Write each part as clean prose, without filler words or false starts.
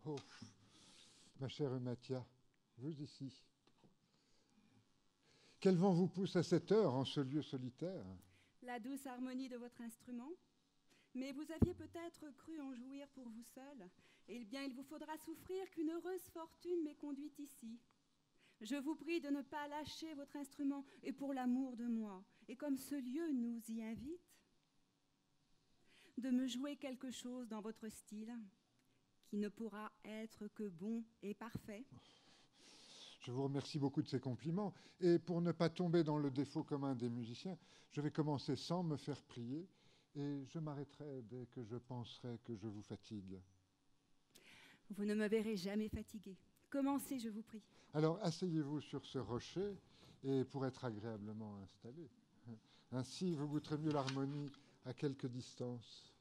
Oh, ma chère Eumathia, vous ici. Quel vent vous pousse à cette heure en ce lieu solitaire? La douce harmonie de votre instrument. Mais vous aviez peut-être cru en jouir pour vous seul. Eh bien, il vous faudra souffrir qu'une heureuse fortune m'ait conduite ici. Je vous prie de ne pas lâcher votre instrument, et pour l'amour de moi, et comme ce lieu nous y invite, de me jouer quelque chose dans votre style, qui ne pourra être que bon et parfait. Je vous remercie beaucoup de ces compliments. Et pour ne pas tomber dans le défaut commun des musiciens, je vais commencer sans me faire prier, et je m'arrêterai dès que je penserai que je vous fatigue. Vous ne me verrez jamais fatiguée. Commencez, je vous prie. Alors, asseyez-vous sur ce rocher, et pour être agréablement installé. Ainsi, vous goûterez mieux l'harmonie à quelque distance.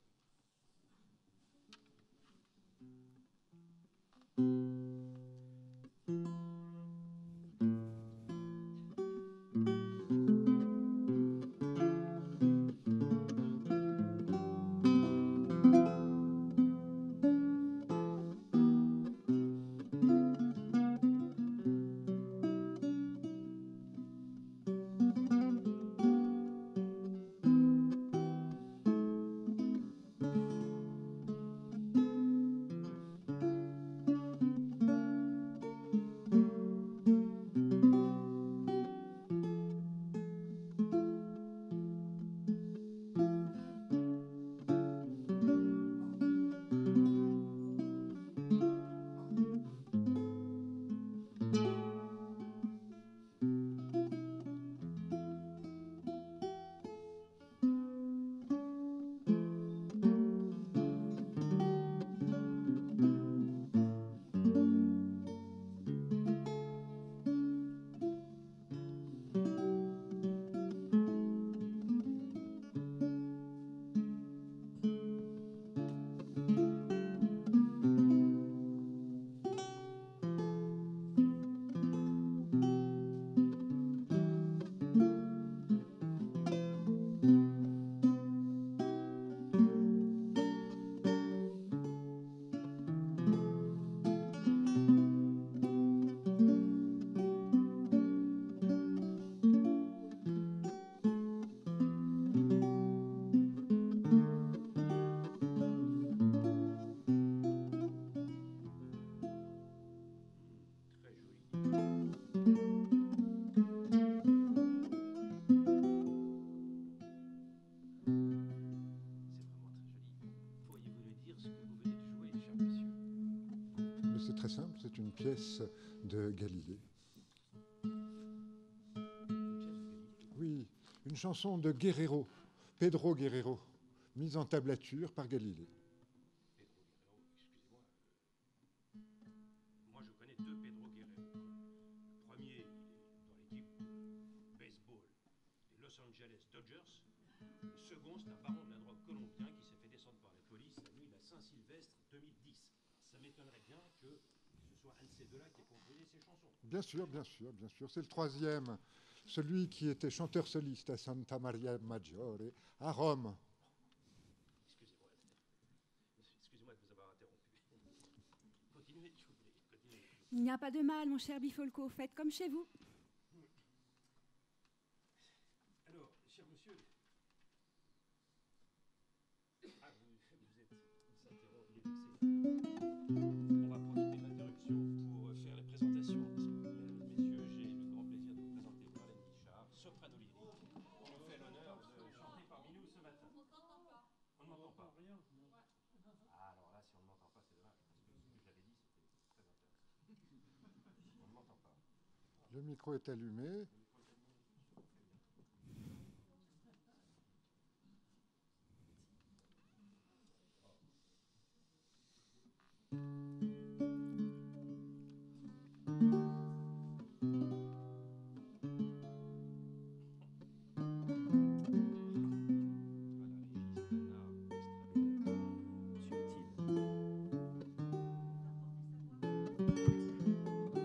C'est très simple, c'est une pièce de Galilée. Oui, une chanson de Guerrero, Pedro Guerrero, mise en tablature par Galilée. Pedro Guerrero, excusez-moi. Moi, je connais deux Pedro Guerrero. Le premier, il est dans l'équipe de baseball des Los Angeles Dodgers. Le second, c'est un baron de la drogue colombien qui s'est fait descendre par la police la nuit de la Saint-Sylvestre 2010. Ça m'étonnerait bien que ce soit un de ces deux-là qui ait composé ces chansons. Bien sûr, bien sûr, bien sûr. C'est le troisième celui qui était chanteur soliste à Santa Maria Maggiore, à Rome. Excusez-moi de vous avoir interrompu. Continuez, je vous prie, continuez. Il n'y a pas de mal, mon cher Bifolco, faites comme chez vous. Alors, cher monsieur. Ah, vous s'interrompt, il est vexé. On va profiter de l'interruption pour faire les présentations. Mesdames et messieurs, j'ai le grand plaisir de vous présenter Marlène Guichard, soprano lyrique, qui nous fait l'honneur de chanter parmi nous ce matin. On n'entend pas. Rien. Ah, alors là, si on ne m'entend pas, c'est dommage, parce que ce que j'avais dit, c'était très intéressant. On ne m'entend pas. Le micro est allumé.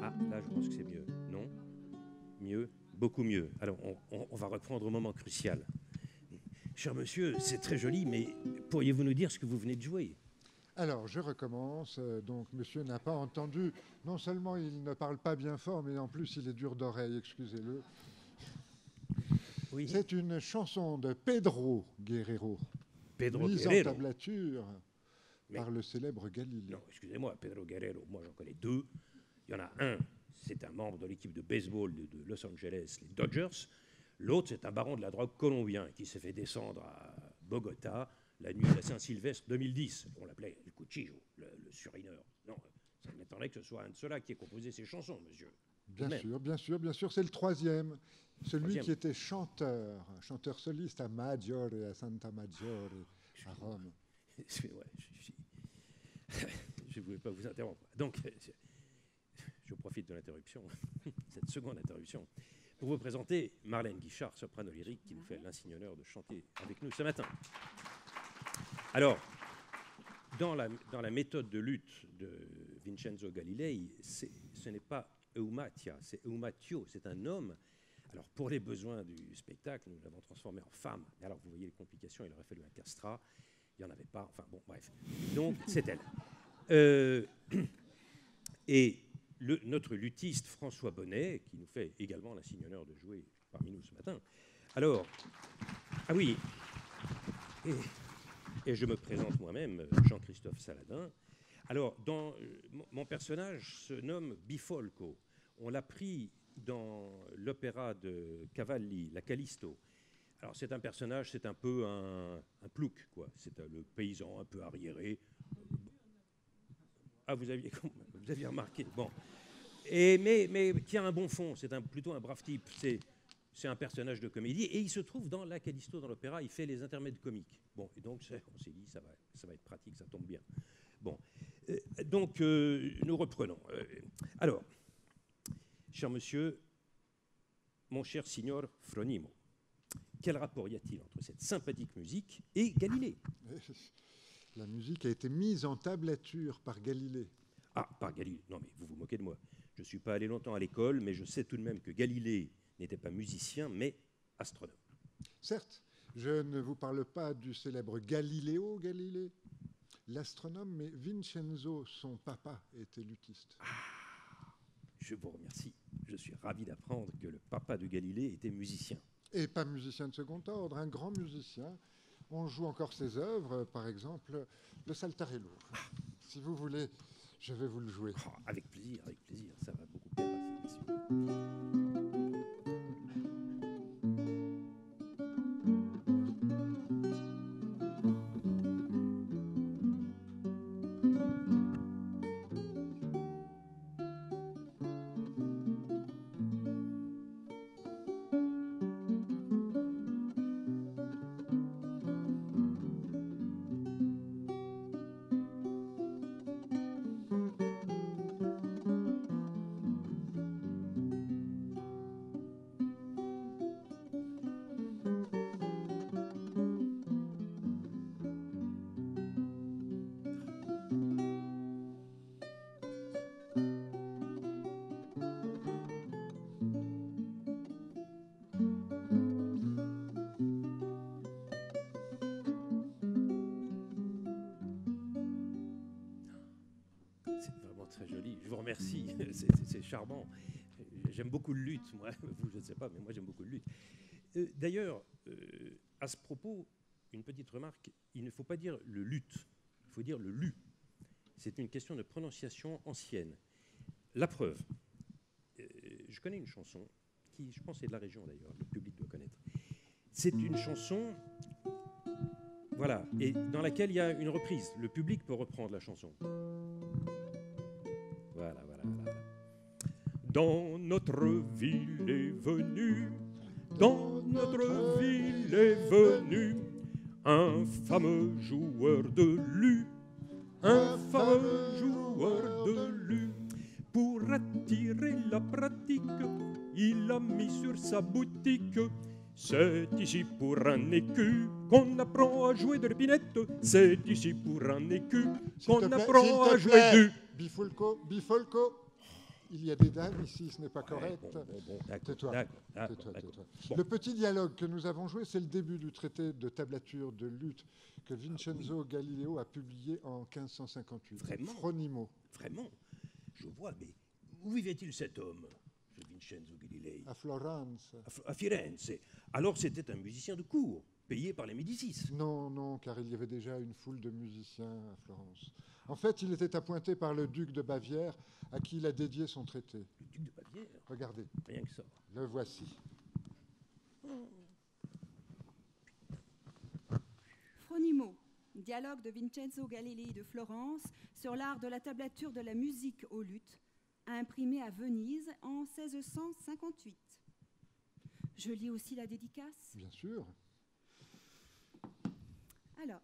Ah, là, je pense que c'est mieux. Non? Mieux? Beaucoup mieux. Alors, on va reprendre au moment crucial. Cher monsieur, c'est très joli, mais pourriez-vous nous dire ce que vous venez de jouer? Alors, je recommence. Donc, monsieur n'a pas entendu. Non seulement il ne parle pas bien fort, mais en plus, il est dur d'oreille, excusez-le. Oui. C'est une chanson de Pedro Guerrero, Pedro mise en Guerrero. tablature Mais- par le célèbre Galilée. Non, excusez-moi, Pedro Guerrero, moi j'en connais deux. Il y en a un, c'est un membre de l'équipe de baseball de Los Angeles, les Dodgers. L'autre, c'est un baron de la drogue colombien qui s'est fait descendre à Bogota la nuit de la Saint-Sylvestre 2010. On l'appelait le Cuchillo, le surineur. Non, ça m'étonnerait que ce soit un de ceux-là qui ait composé ces chansons, monsieur. Bien Même. sûr, bien sûr, bien sûr. C'est le troisième. Celui Troisième. qui était chanteur soliste à Maggiore, à Santa Maggiore, à Rome. Excusez-moi, je ne voulais pas vous interrompre. Donc, je profite de l'interruption, cette seconde interruption, pour vous présenter Marlène Guichard, soprano lyrique, qui nous fait l'insigne honneur de chanter avec nous ce matin. Alors, dans la méthode de lutte de Vincenzo Galilei, ce n'est pas Eumatia, c'est Eumatio, c'est un homme. Alors, pour les besoins du spectacle, nous l'avons transformé en femme. Mais alors, vous voyez les complications, il aurait fallu un castrat. Il n'y en avait pas, enfin bon, bref. Donc, c'est elle. Et notre luthiste François Bonnet, qui nous fait également l'insigne honneur de jouer parmi nous ce matin. Alors, ah oui, et je me présente moi-même, Jean-Christophe Saladin. Alors, mon personnage se nomme Bifolco. On l'a pris dans l'opéra de Cavalli, la Callisto. Alors, c'est un personnage, c'est un peu un plouc, quoi. C'est le paysan un peu arriéré. Ah, vous aviez remarqué. Bon. Mais qui a un bon fond. C'est plutôt un brave type. C'est un personnage de comédie. Et il se trouve dans la Callisto, dans l'opéra. Il fait les intermèdes comiques. Bon, et donc, on s'est dit, ça va être pratique, ça tombe bien. Bon. Donc, nous reprenons. Alors, cher monsieur, mon cher signor Fronimo, quel rapport y a-t-il entre cette sympathique musique et Galilée? La musique a été mise en tablature par Galilée. Ah, par Galilée. Non, mais vous vous moquez de moi. Je ne suis pas allé longtemps à l'école, mais je sais tout de même que Galilée n'était pas musicien, mais astronome. Certes, je ne vous parle pas du célèbre Galileo Galilée, l'astronome, mais Vincenzo, son papa, était luthiste. Ah, je vous remercie. Je suis ravi d'apprendre que le papa de Galilée était musicien. Et pas musicien de second ordre, un grand musicien. On joue encore ses œuvres, par exemple, le Saltarello. Si vous voulez, je vais vous le jouer. Oh, avec plaisir, ça va beaucoup plaire à ces messieurs. C'est vraiment très joli. Je vous remercie. C'est charmant. J'aime beaucoup le luth, moi. Vous, je ne sais pas, mais moi, j'aime beaucoup le luth. D'ailleurs, à ce propos, une petite remarque. Il ne faut pas dire le luth. Il faut dire le lu. C'est une question de prononciation ancienne. La preuve. Je connais une chanson qui, je pense, est de la région, d'ailleurs. Le public doit connaître. C'est une chanson... Voilà, et dans laquelle il y a une reprise. Le public peut reprendre la chanson. Voilà. Dans notre ville est venu, dans notre ville est venu un fameux joueur de lu, un fameux joueur de lu. Pour attirer la pratique, il a mis sur sa boutique: c'est ici pour un écu qu'on apprend à jouer de l'épinette. C'est ici pour un écu qu'on apprend à jouer du... Bifolco, il y a des dames ici, ce n'est pas correct. Bon, Tais-toi. Bon. Le petit dialogue que nous avons joué, c'est le début du traité de tablature de luth que Vincenzo Galileo a publié en 1558. Vraiment ? Phronimo. Vraiment ? Je vois, mais où vivait-il cet homme, ce Vincenzo Galilei ? À Florence. À Firenze. Alors c'était un musicien de cour, payé par les Médicis. Non, car il y avait déjà une foule de musiciens à Florence. En fait, il était appointé par le duc de Bavière, à qui il a dédié son traité. Le duc de Bavière ? Regardez. Rien que ça. Le voici. Phronimo, dialogue de Vincenzo Galilei de Florence sur l'art de la tablature de la musique au luth, imprimé à Venise en 1658. Je lis aussi la dédicace. Bien sûr. Alors,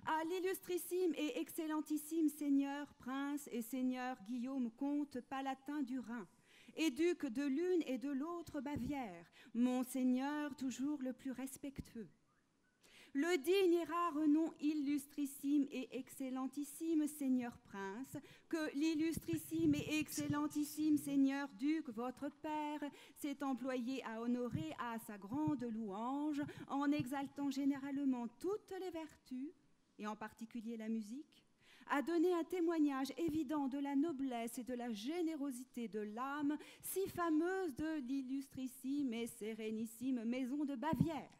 à l'illustrissime et excellentissime seigneur, prince et seigneur Guillaume, comte palatin du Rhin, et duc de l'une et de l'autre Bavière, monseigneur toujours le plus respectueux. Le digne et rare nom illustrissime et excellentissime seigneur prince, que l'illustrissime et excellentissime seigneur duc, votre père, s'est employé à honorer à sa grande louange, en exaltant généralement toutes les vertus, et en particulier la musique, a donné un témoignage évident de la noblesse et de la générosité de l'âme si fameuse de l'illustrissime et sérénissime maison de Bavière.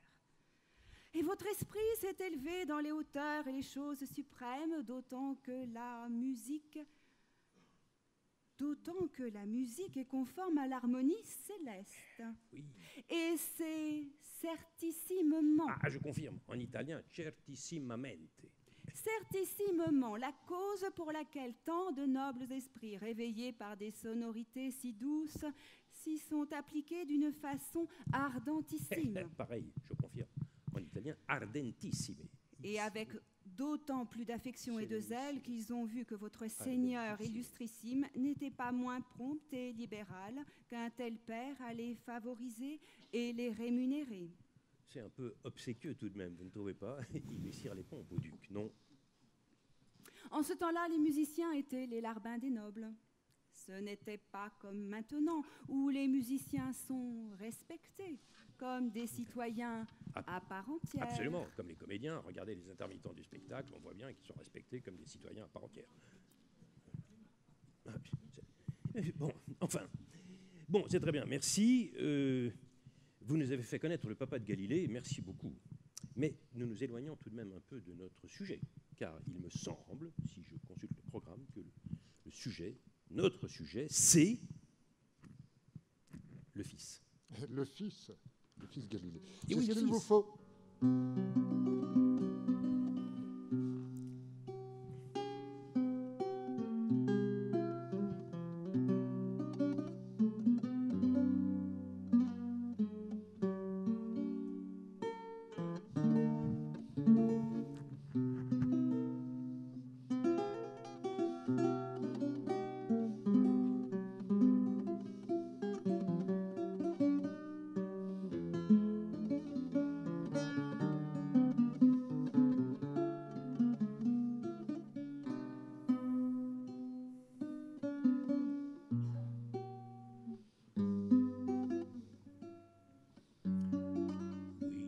Et votre esprit s'est élevé dans les hauteurs et les choses suprêmes, d'autant que la musique est conforme à l'harmonie céleste. Oui. Et c'est certissimement... Ah, je confirme, en italien, certissimamente. Certissimement, la cause pour laquelle tant de nobles esprits, réveillés par des sonorités si douces, s'y sont appliqués d'une façon ardentissime. Pareil, je confirme. En italien, ardentissime. Et avec d'autant plus d'affection et de zèle qu'ils ont vu que votre seigneur illustrissime n'était pas moins prompt et libéral qu'un tel père à les favoriser et les rémunérer. C'est un peu obséquieux tout de même, vous ne trouvez pas? Il lui cire les pompes au duc, non? En ce temps-là, les musiciens étaient les larbins des nobles. Ce n'était pas comme maintenant, où les musiciens sont respectés comme des citoyens à part entière. Absolument, comme les comédiens. Regardez les intermittents du spectacle, on voit bien qu'ils sont respectés comme des citoyens à part entière. Bon, enfin. Bon, c'est très bien, merci. Vous nous avez fait connaître le papa de Galilée, merci beaucoup. Mais nous nous éloignons tout de même un peu de notre sujet, car il me semble, si je consulte le programme, que le sujet, notre sujet, c'est le fils. Le fils Galilée. Et oui, c'est ce le qu'il vous fils. faut. Oui,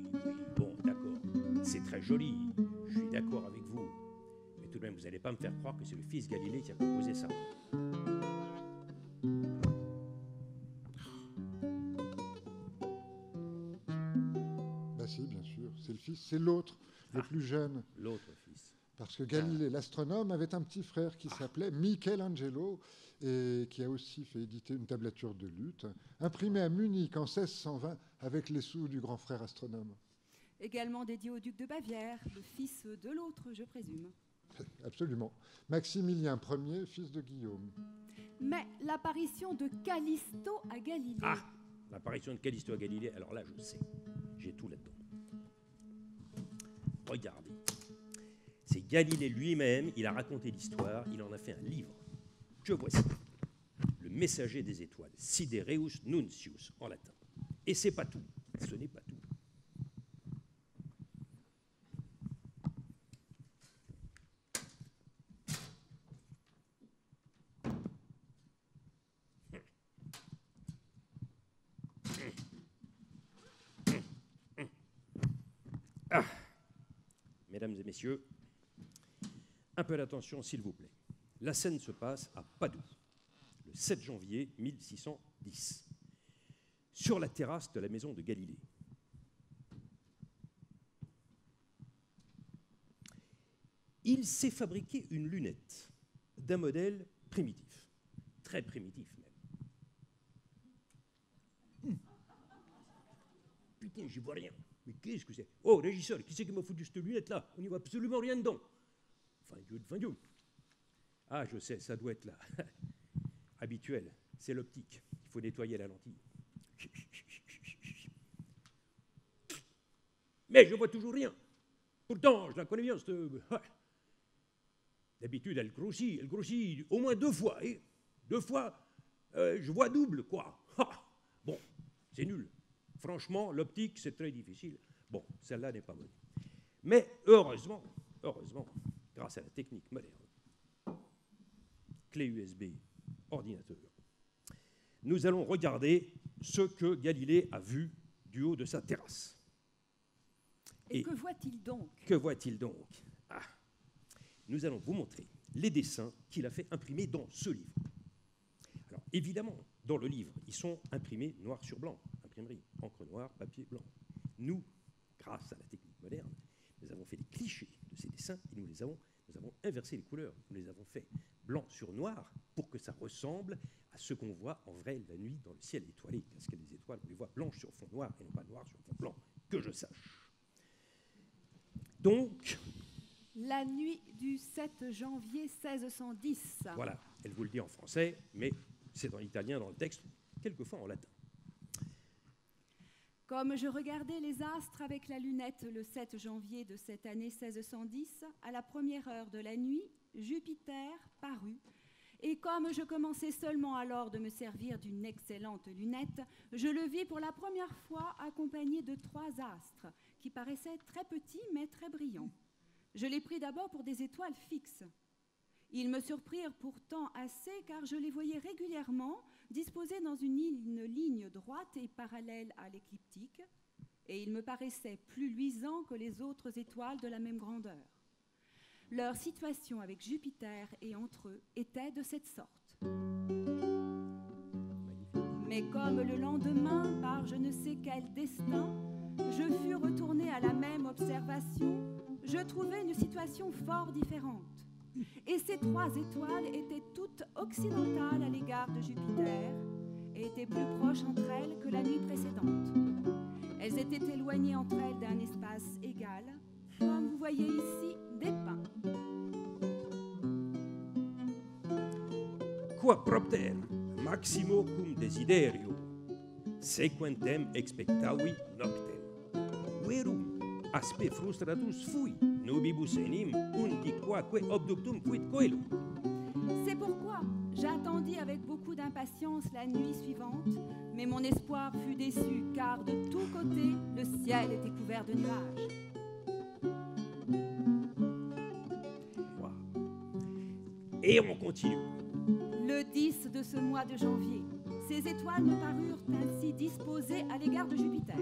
bon, d'accord. C'est très joli, je suis d'accord avec vous. Mais tout tout de même, vous n'allez pas me faire croire que c'est le fils Galilée qui a composé ça. Ben si, bien sûr, c'est le fils, c'est l'autre, le plus jeune. L'autre fils. Parce que Galilée, l'astronome, avait un petit frère qui s'appelait Michelangelo et qui a aussi fait éditer une tablature de luth, imprimée à Munich en 1620 avec les sous du grand frère astronome. Également dédié au duc de Bavière, le fils de l'autre, je présume. Absolument. Maximilien Ier, fils de Guillaume. Mais l'apparition de Callisto à Galilée... Ah, l'apparition de Callisto à Galilée, alors là, je sais. J'ai tout là-dedans. Regardez. C'est Galilée lui-même, il a raconté l'histoire, il en a fait un livre. Je vois ça. Le messager des étoiles, Sidereus Nuncius, en latin. Et c'est pas tout. Ce n'est pas tout. Ah. Mesdames et messieurs, un peu d'attention s'il vous plaît. La scène se passe à Padoue, le 7 janvier 1610, sur la terrasse de la maison de Galilée. Il s'est fabriqué une lunette d'un modèle primitif, très primitif même. Putain, j'y vois rien. Mais qu'est-ce que c'est? Oh, régisseur, qui c'est qui m'a foutu cette lunette-là? On n'y voit absolument rien dedans. Fin Dieu. Ah, je sais, ça doit être là. Habituel, c'est l'optique. Il faut nettoyer la lentille. Mais je vois toujours rien. Pourtant, je la connais bien, cette... D'habitude, elle grossit au moins 2 fois. Et 2 fois, je vois double, quoi. Bon, c'est nul. Franchement, l'optique, c'est très difficile. Bon, celle-là n'est pas bonne. Mais heureusement, grâce à la technique moderne, clé USB, ordinateur, nous allons regarder ce que Galilée a vu du haut de sa terrasse. Et que voit-il donc? Que voit-il donc? Ah, nous allons vous montrer les dessins qu'il a fait imprimer dans ce livre. Alors, évidemment, dans le livre, ils sont imprimés noir sur blanc, imprimerie, encre noire, papier blanc. Nous, grâce à la technique moderne, nous avons fait des clichés de ces dessins et nous avons inversé les couleurs. Nous les avons fait blanc sur noir pour que ça ressemble à ce qu'on voit en vrai la nuit dans le ciel étoilé. Parce que les étoiles, on les voit blanches sur fond noir et non pas noir sur fond blanc, que je sache. Donc... La nuit du 7 janvier 1610. Voilà, elle vous le dit en français, mais c'est en italien dans le texte, quelquefois en latin. Comme je regardais les astres avec la lunette le 7 janvier de cette année 1610, à la première heure de la nuit, Jupiter parut. Et comme je commençais seulement alors de me servir d'une excellente lunette, je le vis pour la première fois accompagné de 3 astres, qui paraissaient très petits mais très brillants. Je les pris d'abord pour des étoiles fixes. Ils me surprirent pourtant assez car je les voyais régulièrement disposés dans une ligne droite et parallèle à l'écliptique, et ils me paraissaient plus luisants que les autres étoiles de la même grandeur. Leur situation avec Jupiter et entre eux était de cette sorte. Mais comme le lendemain, par je ne sais quel destin, je fus retourné à la même observation, je trouvais une situation fort différente. Et ces 3 étoiles étaient toutes occidentales à l'égard de Jupiter et étaient plus proches entre elles que la nuit précédente. Elles étaient éloignées entre elles d'un espace égal, comme vous voyez ici dépeint. Qua propter, maximo cum desiderio, sequentem expectavi noctem. Verum, aspe frustratus fui, nubibus enim, undi quaque obductum quid coelum. C'est pourquoi j'attendis avec beaucoup d'impatience la nuit suivante, mais mon espoir fut déçu, car de tous côtés, le ciel était couvert de nuages. Wow. Et on continue. Le 10 de ce mois de janvier, ces étoiles me parurent ainsi disposées à l'égard de Jupiter.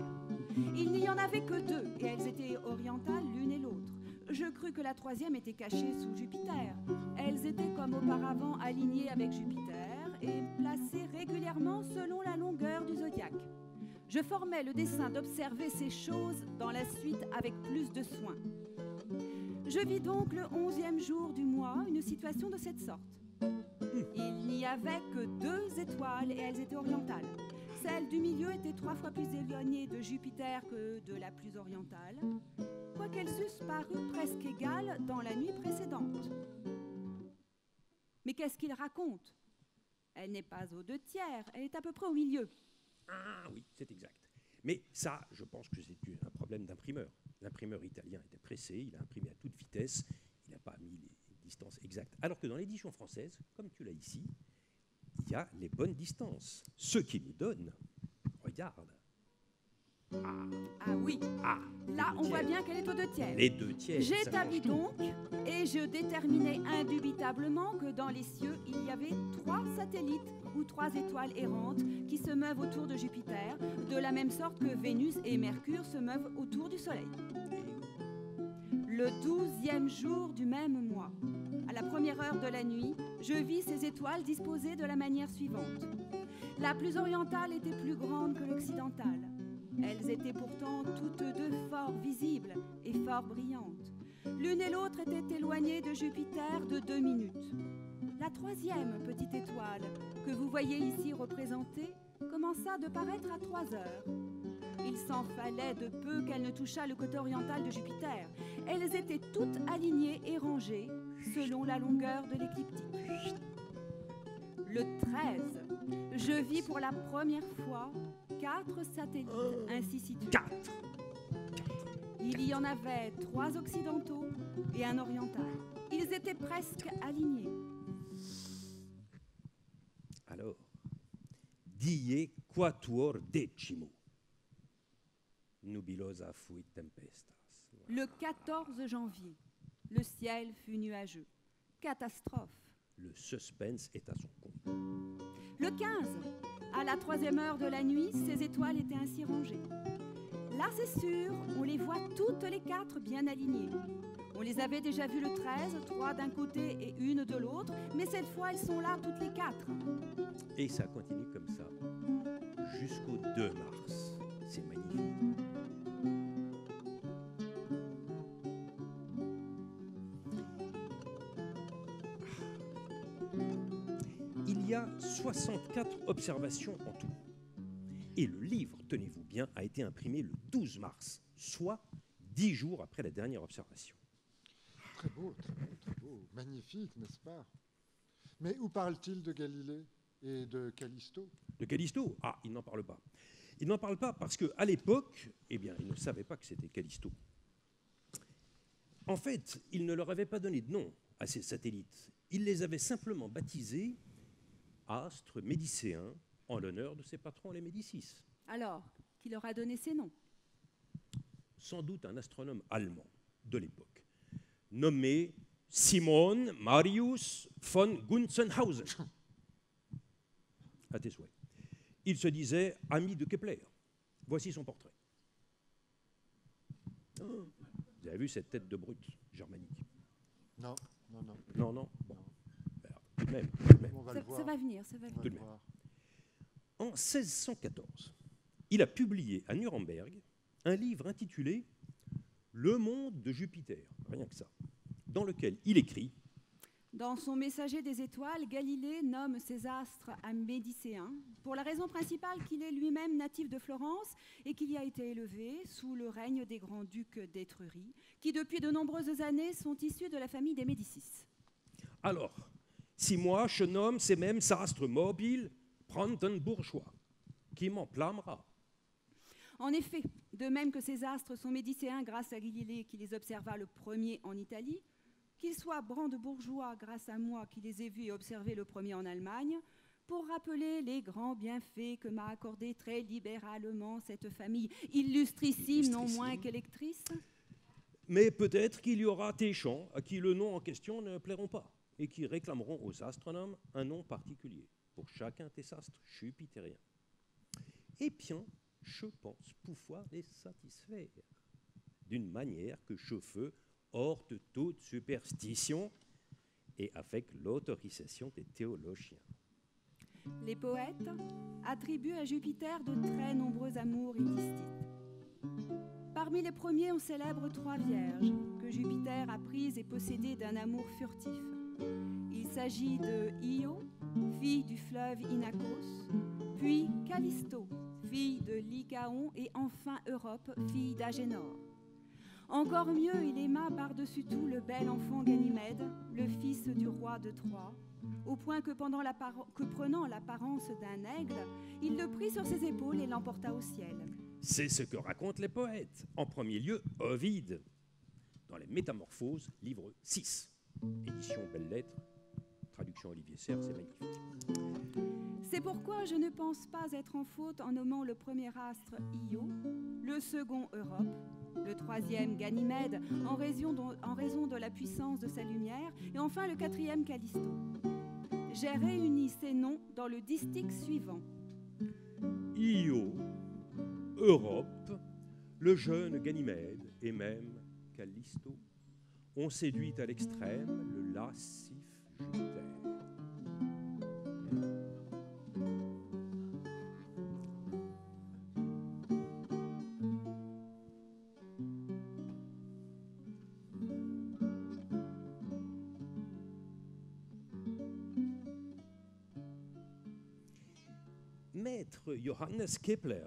Il n'y en avait que 2, et elles étaient orientales l'une et l'autre. je crus que la troisième était cachée sous Jupiter. Elles étaient comme auparavant alignées avec Jupiter et placées régulièrement selon la longueur du zodiaque. Je formais le dessein d'observer ces choses dans la suite avec plus de soin. Je vis donc le 11e jour du mois une situation de cette sorte. Il n'y avait que 2 étoiles et elles étaient orientales. Celle du milieu était 3 fois plus éloignée de Jupiter que de la plus orientale, quoiqu'elles eussent paru presque égales dans la nuit précédente. Mais qu'est-ce qu'il raconte? Elle n'est pas aux 2 tiers, elle est à peu près au milieu. Ah oui, c'est exact. Mais ça, je pense que c'est un problème d'imprimeur. L'imprimeur italien était pressé, il a imprimé à toute vitesse, il n'a pas mis les distances exactes. Alors que dans l'édition française, comme tu l'as ici, il y a les bonnes distances. Ce qui nous donne, regarde. Ah oui, là on voit bien qu'elle est aux 2 tiers. Les 2 tiers. J'établis donc et je déterminai indubitablement que dans les cieux, il y avait 3 satellites ou 3 étoiles errantes qui se meuvent autour de Jupiter, de la même sorte que Vénus et Mercure se meuvent autour du Soleil. Le 12e jour du même mois, à la première heure de la nuit, je vis ces étoiles disposées de la manière suivante. La plus orientale était plus grande que l'occidentale. Elles étaient pourtant toutes 2 fort visibles et fort brillantes. L'une et l'autre étaient éloignées de Jupiter de 2 minutes. La 3e petite étoile, que vous voyez ici représentée, commença de paraître à 3 heures. Il s'en fallait de peu qu'elle ne touchât le côté oriental de Jupiter. Elles étaient toutes alignées et rangées selon la longueur de l'écliptique. Le 13, je vis pour la première fois 4 satellites ainsi situés. 4. Il y en avait 3 occidentaux et un oriental. Ils étaient presque alignés. Alors, die quatuor decimo. Nubilosa fuit tempestas. Le 14 janvier, le ciel fut nuageux. Catastrophe. Le suspense est à son comble. Le 15, à la 3e heure de la nuit, ces étoiles étaient ainsi rangées. Là, c'est sûr, on les voit toutes les 4 bien alignées. On les avait déjà vues le 13, 3 d'un côté et une de l'autre, mais cette fois, elles sont là toutes les 4. Et ça continue comme ça jusqu'au 2 mars. C'est magnifique. Il y a 64 observations en tout. Et le livre, tenez-vous bien, a été imprimé le 12 mars, soit 10 jours après la dernière observation. Très beau, très beau, très beau. Magnifique, n'est-ce pas? Mais où parle-t-il de Galilée et de Callisto? De Callisto? Ah, il n'en parle pas. Il n'en parle pas parce qu'à l'époque, eh bien, il ne savait pas que c'était Callisto. En fait, il ne leur avait pas donné de nom à ces satellites. Il les avait simplement baptisés astres médicéens en l'honneur de ses patrons, les Médicis. Alors, qui leur a donné ces noms? Sans doute un astronome allemand de l'époque, nommé Simon Marius von Gunzenhausen. À tes souhaits. Il se disait ami de Kepler. Voici son portrait. Oh, vous avez vu cette tête de brute germanique? Non, non, non. Non, non. Bon. Alors, tout de même. On va le voir. Ça va venir, ça va On venir. va Tout le de même. voir. En 1614, il a publié à Nuremberg un livre intitulé Le monde de Jupiter, rien que ça, dans lequel il écrit Dans son Messager des étoiles, Galilée nomme ces astres à médicéens, pour la raison principale qu'il est lui-même natif de Florence et qu'il y a été élevé sous le règne des grands-ducs d'Étrurie, qui depuis de nombreuses années sont issus de la famille des Médicis. alors, si moi je nomme ces mêmes astres mobiles Brandenburgeois, qui m'en blâmera? En effet, de même que ces astres sont médicéens grâce à Galilée qui les observa le premier en Italie, qu'ils soient brandebourgeois grâce à moi qui les ai vus et observés le premier en Allemagne, pour rappeler les grands bienfaits que m'a accordé très libéralement cette famille illustrissime, non moins qu'électrice. Mais peut-être qu'il y aura des gens à qui le nom en question ne plairont pas et qui réclameront aux astronomes un nom particulier pour chacun des astres jupitériens. Eh bien, je pense pouvoir les satisfaire d'une manière que je fais hors de toute superstition et avec l'autorisation des théologiens. Les poètes attribuent à Jupiter de très nombreux amours illicites. Parmi les premiers, on célèbre 3 vierges que Jupiter a prises et possédées d'un amour furtif. Il s'agit de Io, fille du fleuve Inachos, puis Callisto, fille de Lycaon, et enfin Europe, fille d'Agénor. Encore mieux, il aima par-dessus tout le bel enfant Ganymède, le fils du roi de Troie, au point que prenant l'apparence d'un aigle, il le prit sur ses épaules et l'emporta au ciel. C'est ce que racontent les poètes. En premier lieu, Ovide, dans les Métamorphoses, livre 6, édition Belles Lettres, traduction Olivier Serre, c'est magnifique. C'est pourquoi je ne pense pas être en faute en nommant le premier astre Io, le second Europe, le troisième Ganymède en raison de la puissance de sa lumière, et enfin le quatrième Callisto. J'ai réuni ces noms dans le distique suivant. Io, Europe, le jeune Ganymède et même Callisto ont séduit à l'extrême le lascif Jupiter. Maître Johannes Kepler,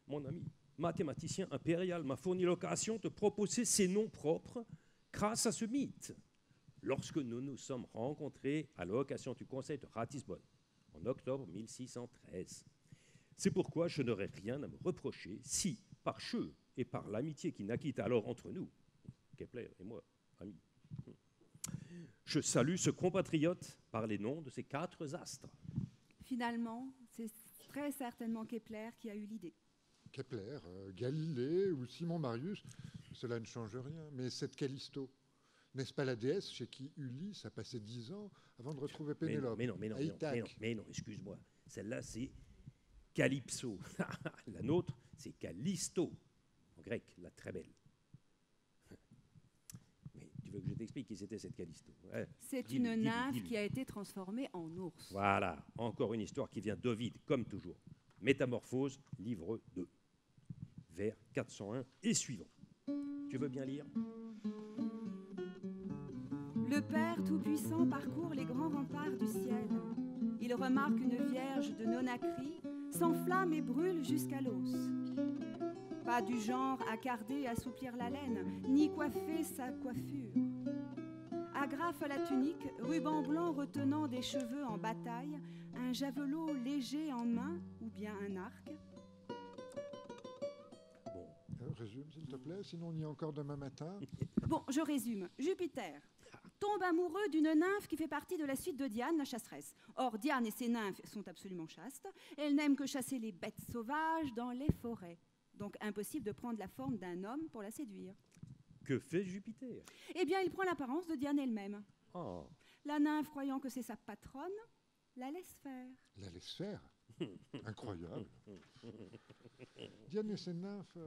mon ami mathématicien impérial, m'a fourni l'occasion de proposer ces noms propres grâce à ce mythe. Lorsque nous nous sommes rencontrés à l'occasion du Conseil de Ratisbonne, en octobre 1613. C'est pourquoi je n'aurais rien à me reprocher si, par jeu et par l'amitié qui naquit alors entre nous, Kepler et moi, amis, je salue ce compatriote par les noms de ces 4 astres. Finalement, c'est très certainement Kepler qui a eu l'idée. Kepler, Galilée ou Simon Marius, cela ne change rien. Mais cette Callisto, n'est-ce pas la déesse chez qui Ulysse a passé 10 ans avant de retrouver Pénélope? Mais non, excuse-moi. Celle-là, c'est Calypso. La nôtre, c'est Callisto, en grec, la très belle. Mais tu veux que je t'explique qui c'était cette Callisto? C'est une nymphe qui a été transformée en ours. Voilà, encore une histoire qui vient d'Ovide, comme toujours. Métamorphose, livre 2, vers 401 et suivant. Tu veux bien lire? Le Père Tout-Puissant parcourt les grands remparts du ciel. Il remarque une vierge de Nonacrie, s'enflamme et brûle jusqu'à l'os. Pas du genre à carder et assouplir la laine, ni coiffer sa coiffure. Agrafe à la tunique, ruban blanc retenant des cheveux en bataille, un javelot léger en main ou bien un arc. Bon. Résume, s'il te plaît, sinon on y est encore demain matin. Bon, je résume. Jupiter tombe amoureux d'une nymphe qui fait partie de la suite de Diane, la chasseresse. Or, Diane et ses nymphes sont absolument chastes. Elles n'aiment que chasser les bêtes sauvages dans les forêts. Donc, impossible de prendre la forme d'un homme pour la séduire. Que fait Jupiter? Eh bien, il prend l'apparence de Diane elle-même. Oh. La nymphe, croyant que c'est sa patronne, la laisse faire. La laisse faire? Incroyable. Diane et ses nymphes,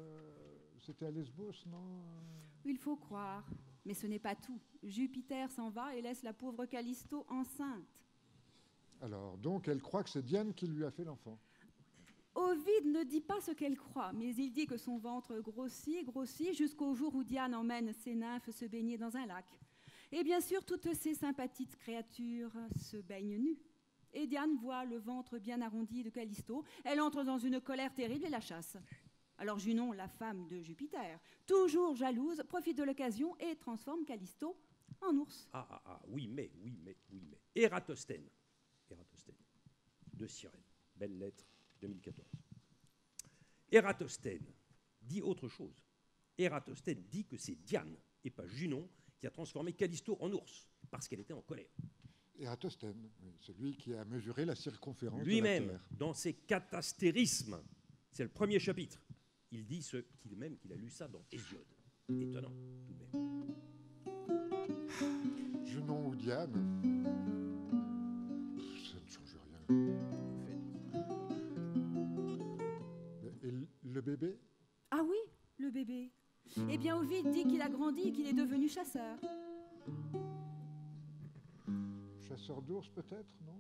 c'était à Lesbos, non? Il faut croire. Mais ce n'est pas tout. Jupiter s'en va et laisse la pauvre Callisto enceinte. Alors, donc, elle croit que c'est Diane qui lui a fait l'enfant. Ovide ne dit pas ce qu'elle croit, mais il dit que son ventre grossit, jusqu'au jour où Diane emmène ses nymphes se baigner dans un lac. Et bien sûr, toutes ces sympathiques créatures se baignent nues. Et Diane voit le ventre bien arrondi de Callisto. Elle entre dans une colère terrible et la chasse. Alors Junon, la femme de Jupiter, toujours jalouse, profite de l'occasion et transforme Callisto en ours. Oui, mais. Ératosthène, de Cyrène, Belles Lettres, 2014. Ératosthène dit autre chose. Ératosthène dit que c'est Diane et pas Junon qui a transformé Callisto en ours, parce qu'elle était en colère. Ératosthène, oui, celui qui a mesuré la circonférence de la Lui-même, Terre. dans ses catastérismes, c'est le premier chapitre, il dit qu'il a lu ça dans Hésiode. Étonnant, tout de même. Junon ou Diane, ça ne change rien. Et le bébé? Ah oui, le bébé. Eh bien, Ovide dit qu'il a grandi et qu'il est devenu chasseur. Chasseur d'ours, peut-être, non?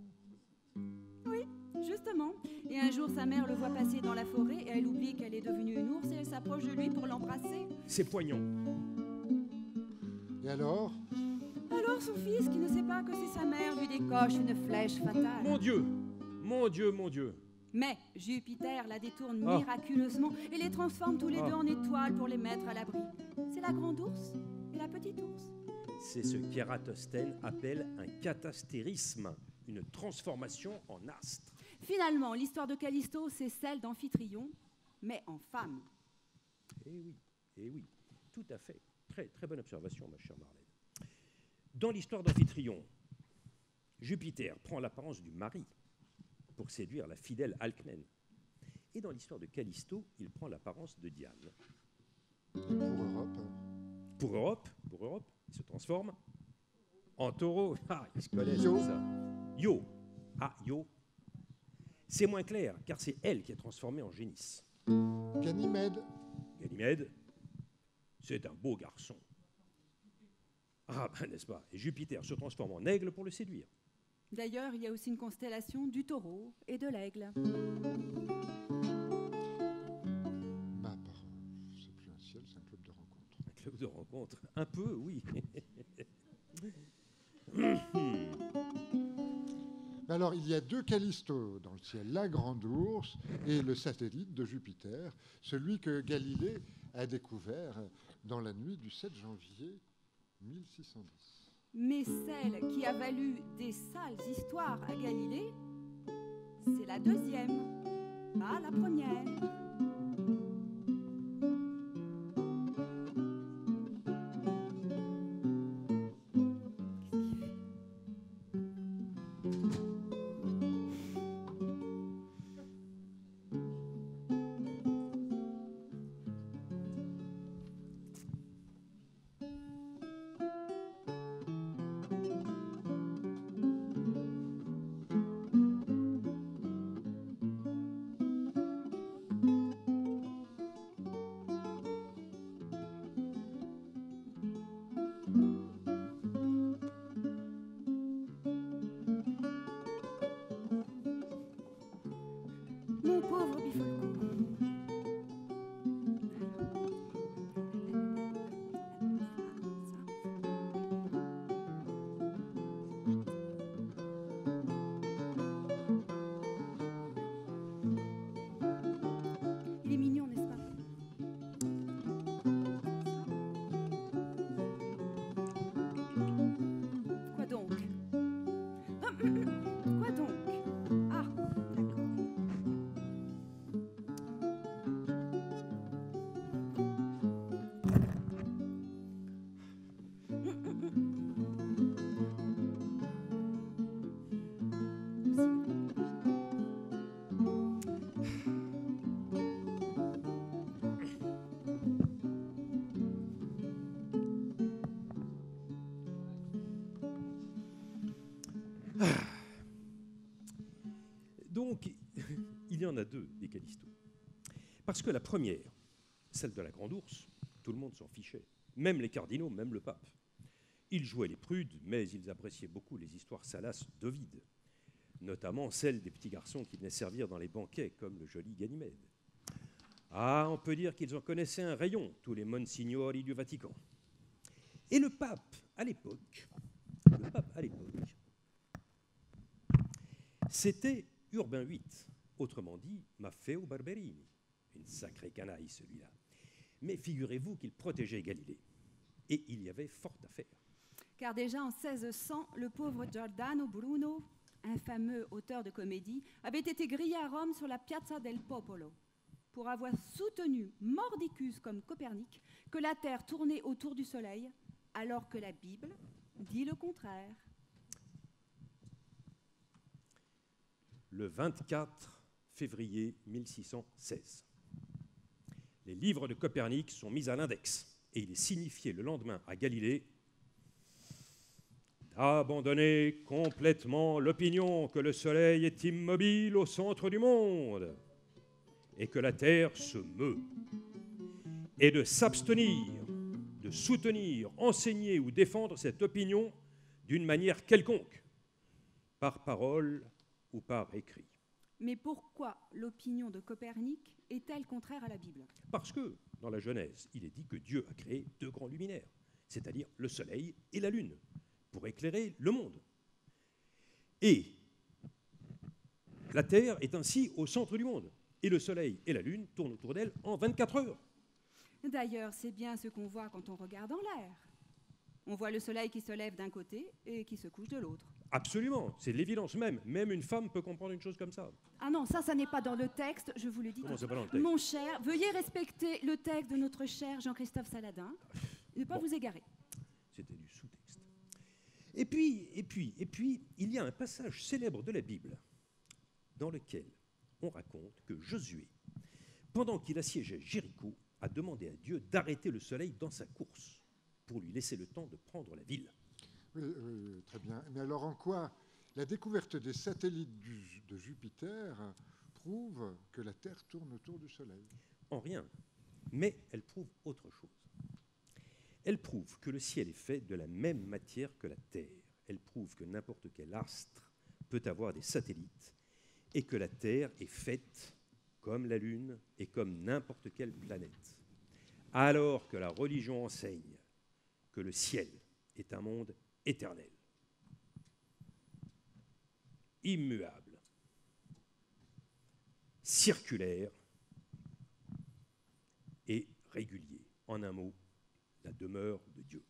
Justement. Et un jour, sa mère le voit passer dans la forêt et elle oublie qu'elle est devenue une ours et elle s'approche de lui pour l'embrasser. C'est poignant. Et alors? Alors son fils, qui ne sait pas que c'est sa mère, lui décoche une flèche fatale. Mon Dieu! Mon Dieu, mon Dieu! Mais Jupiter la détourne Ah. miraculeusement et les transforme tous les Ah. deux en étoiles pour les mettre à l'abri. C'est la grande ours et la petite ours. C'est ce qu'Ératosthène appelle un catastérisme, une transformation en astre. Finalement, l'histoire de Callisto, c'est celle d'Amphitryon, mais en femme. Eh oui, tout à fait. Très, très bonne observation, ma chère Marlène. Dans l'histoire d'Amphitryon, Jupiter prend l'apparence du mari pour séduire la fidèle Alcmène. Et dans l'histoire de Callisto, il prend l'apparence de Diane. Et pour Europe? Pour Europe, il se transforme en taureau. Ah, ils se connaissent Io. tout ça. Io. Ah, Io. C'est moins clair, car c'est elle qui est transformée en génisse. Ganymède? Ganymède, c'est un beau garçon. Ah, ben n'est-ce pas? Et Jupiter se transforme en aigle pour le séduire. D'ailleurs, il y a aussi une constellation du taureau et de l'aigle. Bah, c'est plus un ciel, c'est un club de rencontre. Un club de rencontre. Un peu, oui. Alors, il y a deux Callisto dans le ciel, la grande ours et le satellite de Jupiter, celui que Galilée a découvert dans la nuit du 7 janvier 1610. Mais celle qui a valu des sales histoires à Galilée, c'est la deuxième, pas la première. Mon pauvre Bifolco. Il est mignon, n'est-ce pas? Quoi donc? Quoi donc? Ah, d'accord. Donc, il y en a deux, des Callisto. Parce que la première, celle de la grande ours, tout le monde s'en fichait. Même les cardinaux, même le pape. Ils jouaient les prudes, mais ils appréciaient beaucoup les histoires salaces d'Ovide, notamment celles des petits garçons qui venaient servir dans les banquets, comme le joli Ganymède. Ah, on peut dire qu'ils en connaissaient un rayon, tous les monsignori du Vatican. Et le pape, à l'époque, c'était Urbain VIII, autrement dit Maffeo Barberini. Une sacrée canaille, celui-là. Mais figurez-vous qu'il protégeait Galilée. Et il y avait fort à faire. Car déjà en 1600, le pauvre Giordano Bruno, un fameux auteur de comédie, avait été grillé à Rome sur la Piazza del Popolo pour avoir soutenu, mordicus comme Copernic, que la Terre tournait autour du Soleil, alors que la Bible dit le contraire. Le 24 février 1616. Les livres de Copernic sont mis à l'index et il est signifié le lendemain à Galilée d'abandonner complètement l'opinion que le Soleil est immobile au centre du monde et que la Terre se meut. est de s'abstenir de soutenir, enseigner ou défendre cette opinion d'une manière quelconque, par parole ou par écrit. Mais pourquoi l'opinion de Copernic est-elle contraire à la Bible? Parce que, dans la Genèse, il est dit que Dieu a créé deux grands luminaires, c'est-à-dire le soleil et la lune, pour éclairer le monde. Et la Terre est ainsi au centre du monde, et le soleil et la lune tournent autour d'elle en 24 heures. D'ailleurs, c'est bien ce qu'on voit quand on regarde en l'air. On voit le soleil qui se lève d'un côté et qui se couche de l'autre. Absolument, c'est l'évidence même. Même une femme peut comprendre une chose comme ça. Ah non, ça n'est pas dans le texte, je vous le dis. Comment c'est pas dans le texte? Mon cher, veuillez respecter le texte de notre cher Jean-Christophe Saladin. Ne pas vous égarer. C'était du sous-texte. Et puis, il y a un passage célèbre de la Bible dans lequel on raconte que Josué, pendant qu'il assiégeait Jéricho, a demandé à Dieu d'arrêter le soleil dans sa course pour lui laisser le temps de prendre la ville. Oui, très bien. Mais alors en quoi la découverte des satellites de Jupiter prouve que la Terre tourne autour du Soleil? En rien. Mais elle prouve autre chose. Elle prouve que le ciel est fait de la même matière que la Terre. Elle prouve que n'importe quel astre peut avoir des satellites et que la Terre est faite comme la Lune et comme n'importe quelle planète. Alors que la religion enseigne que le ciel est un monde éternel, immuable, circulaire et régulier. En un mot, la demeure de Dieu.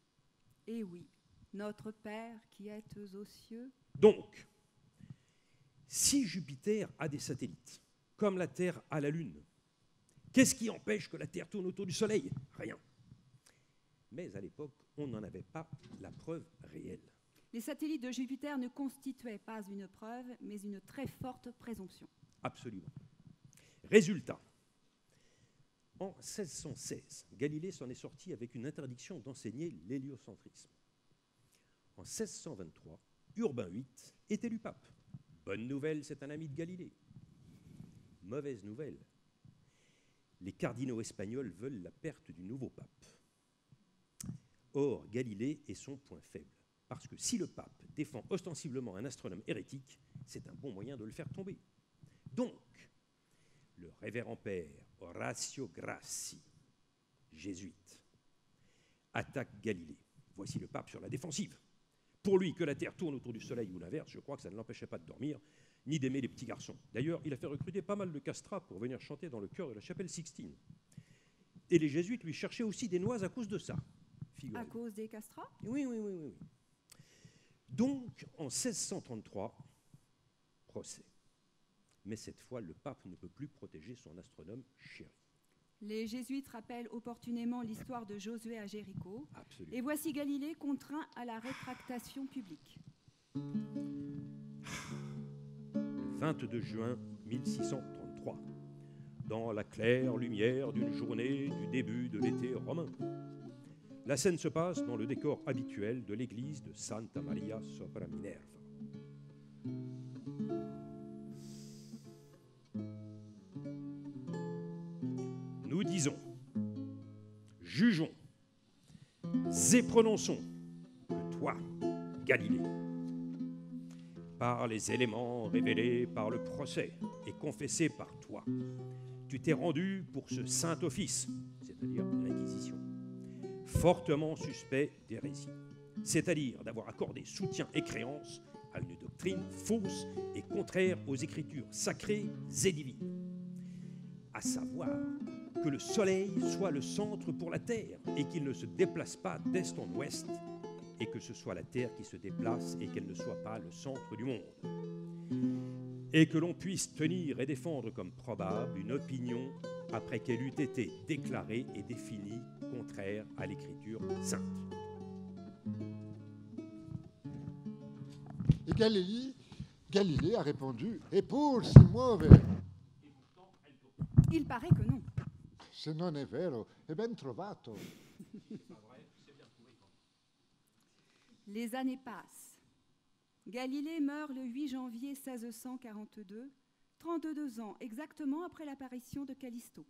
Eh oui, notre Père qui êtes aux cieux. Donc, si Jupiter a des satellites, comme la Terre a la Lune, qu'est-ce qui empêche que la Terre tourne autour du Soleil? Rien. Mais à l'époque, on n'en avait pas la preuve réelle. Les satellites de Jupiter ne constituaient pas une preuve, mais une très forte présomption. Absolument. Résultat, en 1616, Galilée s'en est sorti avec une interdiction d'enseigner l'héliocentrisme. En 1623, Urbain VIII est élu pape. Bonne nouvelle, c'est un ami de Galilée. Mauvaise nouvelle, les cardinaux espagnols veulent la perte du nouveau pape. Or, Galilée est son point faible, parce que si le pape défend ostensiblement un astronome hérétique, c'est un bon moyen de le faire tomber. Donc, le révérend père Orazio Grassi, jésuite, attaque Galilée. Voici le pape sur la défensive. Pour lui, que la Terre tourne autour du Soleil ou l'inverse, je crois que ça ne l'empêchait pas de dormir, ni d'aimer les petits garçons. D'ailleurs, il a fait recruter pas mal de castrats pour venir chanter dans le chœur de la chapelle Sixtine. Et les jésuites lui cherchaient aussi des noises à cause de ça. À cause des castrats? Oui. Donc, en 1633, procès. Mais cette fois, le pape ne peut plus protéger son astronome chéri. Les jésuites rappellent opportunément l'histoire de Josué à Jéricho. Absolument. Et voici Galilée contraint à la rétractation publique. Le 22 juin 1633, dans la claire lumière d'une journée du début de l'été romain, la scène se passe dans le décor habituel de l'église de Santa Maria sopra Minerva. Nous disons, jugeons et prononçons que toi, Galilée, par les éléments révélés par le procès et confessés par toi, tu t'es rendu pour ce saint office, c'est-à-dire l'Inquisition, fortement suspect d'hérésie, c'est-à-dire d'avoir accordé soutien et créance à une doctrine fausse et contraire aux écritures sacrées et divines, à savoir que le soleil soit le centre pour la Terre et qu'il ne se déplace pas d'est en ouest, et que ce soit la Terre qui se déplace et qu'elle ne soit pas le centre du monde, et que l'on puisse tenir et défendre comme probable une opinion après qu'elle eût été déclarée et définie contraire à l'écriture sainte. Et Galilée a répondu « Eppur si muove ». Il paraît que non. Se non è vero, è ben trovato. Les années passent. Galilée meurt le 8 janvier 1642, 32 ans exactement après l'apparition de Callisto.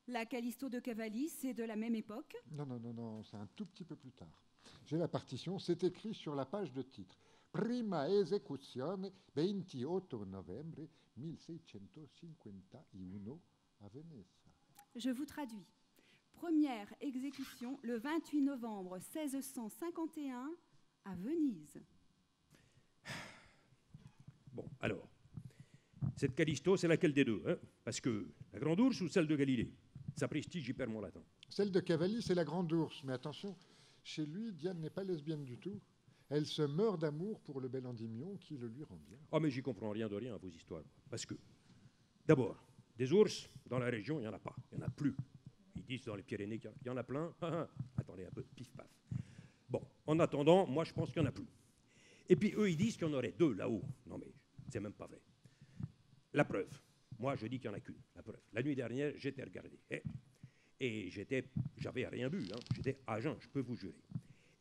La Callisto de Cavalli, c'est de la même époque? Non, non, non, non, c'est un tout petit peu plus tard. J'ai la partition, c'est écrit sur la page de titre. Prima esecuzione 28 novembre 1651 à Venise. Je vous traduis. Première exécution le 28 novembre 1651 à Venise. Bon, alors, cette Callisto, c'est laquelle des deux, hein? Parce que la Grande Ourse ou celle de Galilée? Ça prestige, j'y perds mon latin. Celle de Cavalli, c'est la Grande Ourse. Mais attention, chez lui, Diane n'est pas lesbienne du tout. Elle se meurt d'amour pour le bel Endymion qui le lui rend bien. Oh, mais j'y comprends rien de rien à vos histoires. Parce que, d'abord, des ours, dans la région, il n'y en a pas. Il n'y en a plus. Ils disent dans les Pyrénées qu'il y en a plein. Attendez un peu, pif paf. Bon, en attendant, moi je pense qu'il n'y en a plus. Et puis eux, ils disent qu'il y en aurait deux là-haut. Non mais, c'est même pas vrai. La preuve, moi je dis qu'il n'y en a qu'une. La preuve. La nuit dernière, j'étais regardé. Et j'avais rien vu. Hein. J'étais à jeun, je peux vous jurer.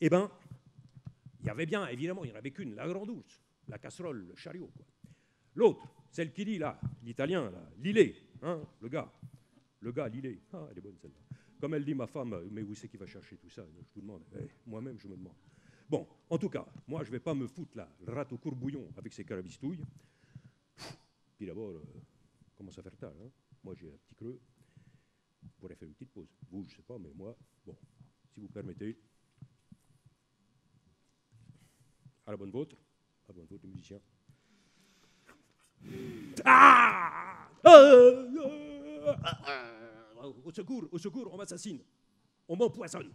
Eh bien, il y avait bien, évidemment, il n'y en avait qu'une, la Grande Ourse, la casserole, le chariot. Quoi. L'autre, celle qui dit là, l'italien, là, Lillet, hein, le gars, Lillet. Ah, elle est bonne celle-là. Comme elle dit ma femme, mais où c'est qui va chercher tout ça? Je vous demande. Moi-même, je me demande. Bon, en tout cas, moi, je ne vais pas me foutre là, le rat au courbouillon avec ses carabistouilles. Puis d'abord, commence à faire tard. Hein. Moi, j'ai un petit creux. Je pourrais faire une petite pause. Vous, je ne sais pas, mais moi, bon, si vous permettez. À la bonne vôtre, les musiciens. Ah! Au secours, on m'assassine. On m'empoisonne.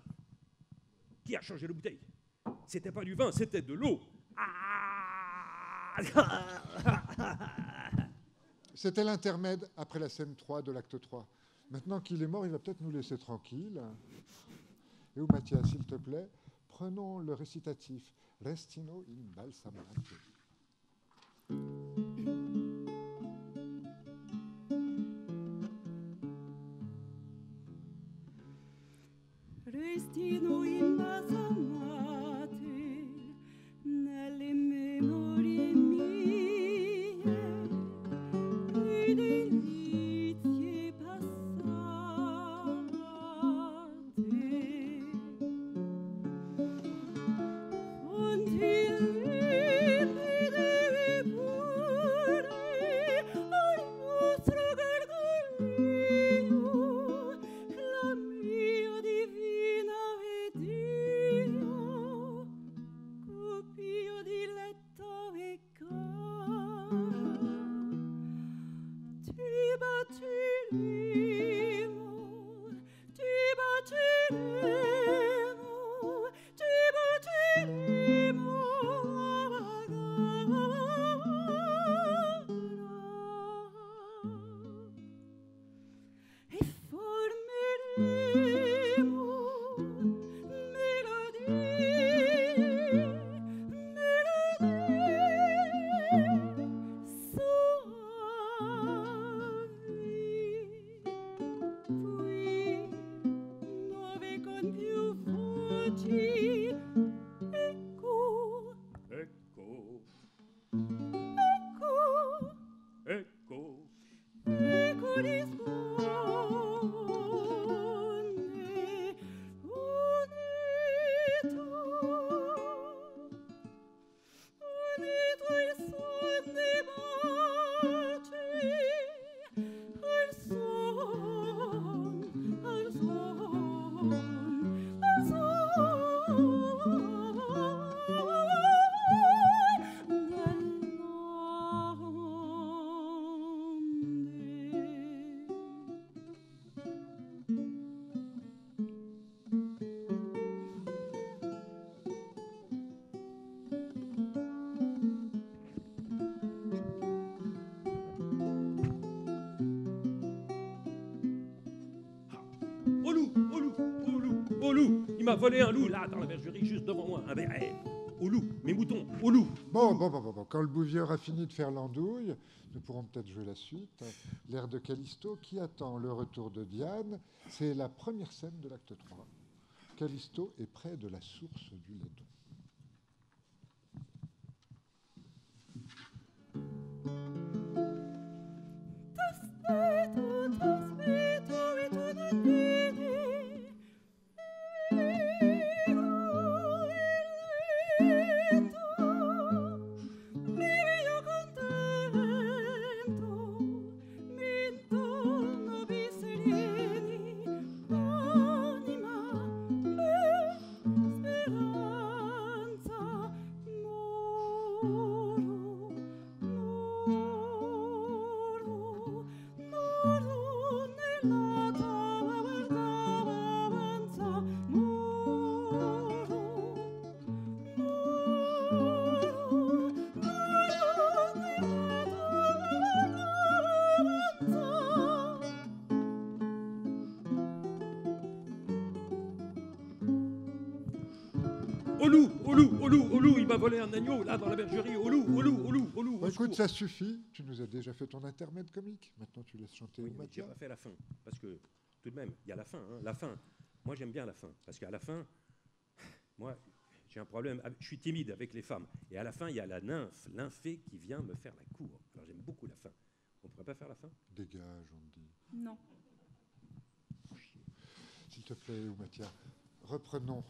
Qui a changé la bouteille? C'était pas du vin, c'était de l'eau. C'était l'intermède après la scène 3 de l'acte 3. Maintenant qu'il est mort, il va peut-être nous laisser tranquille. Et où, Mathias, s'il te plaît, prenons le récitatif. Restino in balsamate. Restino in balsamate nelle memorie mie, le delizie passate. Fonti limpide pure al nostro gargoglio, la mia divina Dio, copio di letto e cara, ti baceremo, ti baceremo, ti baceremo e formeremo melodie soavi, poi nuove con più voci. Ecco, Ecco, ecco, ecco. ecco risponde unito il suon dei baci, al suon, al suon, al suon Au loup, au loup, au loup, au loup. Il m'a volé un loup là dans la bergerie juste devant moi. Ah ben, au loup, mes moutons, au loup. Bon. Quand le bouvier aura fini de faire l'andouille, nous pourrons peut-être jouer la suite. L'air de Callisto qui attend le retour de Diane. C'est la première scène de l'acte 3. Callisto est près de la source du Lédon. t'aspetto e tu au loup, il m'a volé un agneau, là, dans la bergerie. Au loup, au Écoute, secours. ça suffit. Tu nous as déjà fait ton intermède comique. Maintenant, tu laisses chanter Oui, mais tu Mathia. n'as pas fait la fin. Parce que, tout de même, il y a la fin. Hein, la fin. Moi, j'aime bien la fin. Parce qu'à la fin, moi, j'ai un problème. Je suis timide avec les femmes. Et à la fin, il y a la nymphe, lymphée, qui vient me faire la cour. Alors, j'aime beaucoup la fin. On ne pourrait pas faire la fin? Dégage, on te dit. Non. S'il te plaît, Mathia, reprenons.